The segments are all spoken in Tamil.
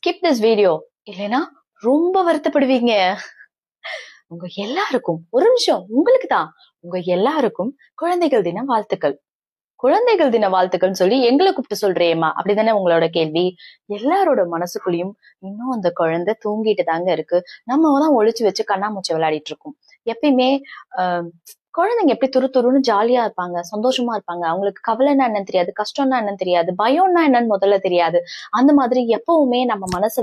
ஸ்கிப் திஸ் வீடியோ, இல்லைன்னா ரொம்ப வருத்தப்படுவீங்க. உங்க எல்லாருக்கும் ஒரு நிமிஷம், உங்களுக்கு தான், உங்க எல்லாருக்கும் குழந்தைகள் தின வாழ்த்துக்கள். குழந்தைகள் தின வாழ்த்துக்கள்னு சொல்லி எங்களை கூப்பிட்டு சொல்றேம்மா, அப்படிதானே உங்களோட கேள்வி? எல்லாரோட மனசுக்குள்ளயும் இன்னும் அந்த குழந்தை தூங்கிட்டு தாங்க இருக்கு. நம்ம தான் ஒளிச்சு வச்சு கண்ணாமூச்சி விளையாடிட்டு இருக்கோம். எப்பயுமே ஆஹ் குழந்தைங்க எப்படி துரு துருன்னு ஜாலியா இருப்பாங்க, சந்தோஷமா இருப்பாங்க. அவங்களுக்கு கவலைன்னா என்னன்னு தெரியாது, கஷ்டம்னா என்னன்னு தெரியாது, பயம்னா என்னன்னு முதல்ல தெரியாது. அந்த மாதிரி எப்பவுமே நம்ம மனசு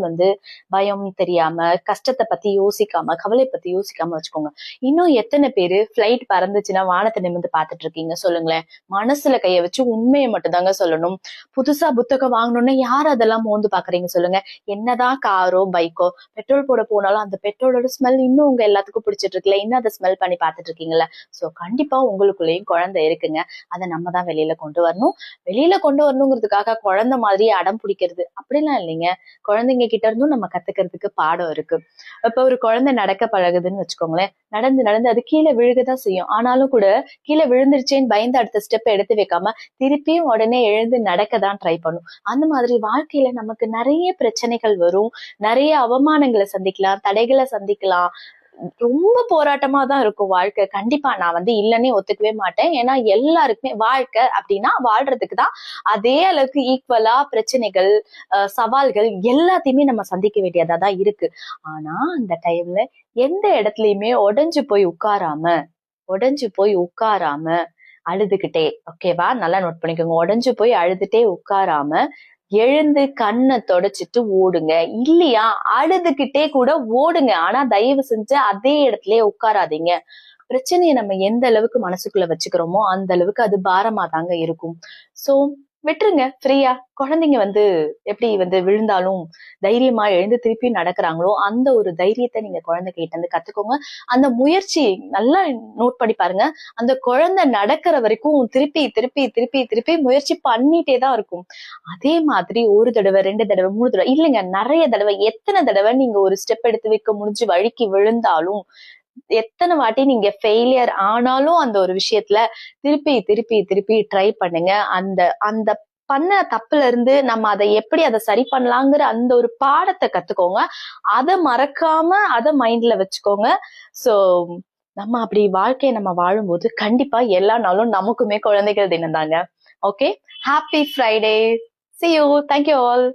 பயம் தெரியாம, கஷ்டத்தை பத்தி யோசிக்காம, கவலை பத்தி யோசிக்காம வச்சுக்கோங்க. இன்னும் எத்தனை பேரு பிளைட் பறந்துச்சுன்னா வானத்தை நிமிர்ந்து பாத்துட்டு இருக்கீங்க சொல்லுங்களேன். மனசுல கைய வச்சு உண்மையை மட்டும் தாங்க சொல்லணும். புதுசா புத்தகம் வாங்கணும்னு யார் அதெல்லாம் மோந்து பாக்குறீங்க சொல்லுங்க. என்னதான் காரோ பைக்கோ பெட்ரோல் போட போனாலும் அந்த பெட்ரோலோட ஸ்மெல் இன்னும் உங்க எல்லாத்துக்கும் பிடிச்சிட்டு இருக்குல்ல, இன்னும் அதை ஸ்மெல் பண்ணி பாத்துட்டு இருக்கீங்கல்ல. சோ கண்டிப்பா உங்களுக்குள்ளேயும் குழந்தை இருக்குங்க. அதை நம்ம தான் வெளியில கொண்டு வரணும். வெளியில கொண்டு வரணுங்கிறதுக்காக குழந்தை மாதிரி அடம் பிடிக்கிறது அப்படிலாம் இல்லைங்க. குழந்தைங்க கிட்ட இருந்தும் நம்ம கத்துக்கிறதுக்கு பாடம் இருக்கு. இப்ப ஒரு குழந்தை நடக்க பழகுதுன்னு வச்சுக்கோங்களேன். நடந்து நடந்து அது கீழே விழுகதான் செய்யும். ஆனாலும் கூட கீழே விழுந்துருச்சேன்னு பயந்து அடுத்த ஸ்டெப் எடுத்து வைக்காம திருப்பியும் உடனே எழுந்து நடக்க தான் ட்ரை பண்ணும். அந்த மாதிரி வாழ்க்கையில நமக்கு நிறைய பிரச்சனைகள் வரும். நிறைய அவமானங்களை சந்திக்கலாம், தடைகளை சந்திக்கலாம். ரொம்ப போராட்டமா தான் இருக்கும் வாழ்க்கை. கண்டிப்பா நான் இல்லன்னே ஒத்துக்கவே மாட்டேன். ஏன்னா எல்லாருக்குமே வாழ்க்கை அப்படின்னா வாழ்றதுக்கு தான். அதே அளவுக்கு ஈக்குவலா பிரச்சனைகள், சவால்கள் எல்லாத்தையுமே நம்ம சந்திக்க வேண்டியதா தான் இருக்கு. ஆனா அந்த டைம்ல எந்த இடத்துலயுமே உடைஞ்சு போய் உட்காராம அழுதுகிட்டே, ஓகேவா, நல்லா நோட் பண்ணிக்கோங்க. உடைஞ்சு போய் அழுதுட்டே உட்காராம எழுந்து கண்ணை தொடச்சிட்டு ஓடுங்க. இல்லையா அழுதுகிட்டே கூட ஓடுங்க. ஆனா தயவு செஞ்சு அதே இடத்துலயே உட்காராதீங்க. பிரச்சனையை நம்ம எந்த அளவுக்கு மனசுக்குள்ள வச்சுக்கிறோமோ அந்த அளவுக்கு அது பாரமா தாங்க இருக்கும். சோ விட்டுருங்க ஃப்ரீயா. குழந்தைங்க எப்படி விழுந்தாலும் தைரியமா எழுந்து திருப்பி நடக்கிறாங்களோ அந்த ஒரு தைரியத்தை நீங்க குழந்தைகிட்ட இருந்து கத்துக்கோங்க. அந்த முயற்சி நல்லா நோட் பண்ணி பாருங்க. அந்த குழந்தை நடக்கிற வரைக்கும் திருப்பி திருப்பி திருப்பி திருப்பி முயற்சி பண்ணிட்டே தான் இருக்கும். அதே மாதிரி ஒரு தடவை, 2 தடவை, 3 தடவை இல்லைங்க, நிறைய தடவை. எத்தனை தடவை நீங்க ஒரு ஸ்டெப் எடுத்து வைக்க முடிஞ்சு வழுக்கி விழுந்தாலும், எத்தனை வாட்டி நீங்க ஃபெயிலியர் ஆனாலும் அந்த ஒரு விஷயத்துல திருப்பி திருப்பி திருப்பி ட்ரை பண்ணுங்க. அந்த அந்த பண்ண தப்புல இருந்து நம்ம அதை சரி பண்ணலாங்கிற அந்த ஒரு பாடத்தை கத்துக்கோங்க. அதை மறக்காம அதை மைண்ட்ல வச்சுக்கோங்க. சோ நம்ம அப்படி வாழ்க்கையை நம்ம வாழும்போது கண்டிப்பா எல்லா நாளும் நமக்குமே குழந்தைகள் தினம் தாங்க. Okay, happy Friday. See you. Thank you all.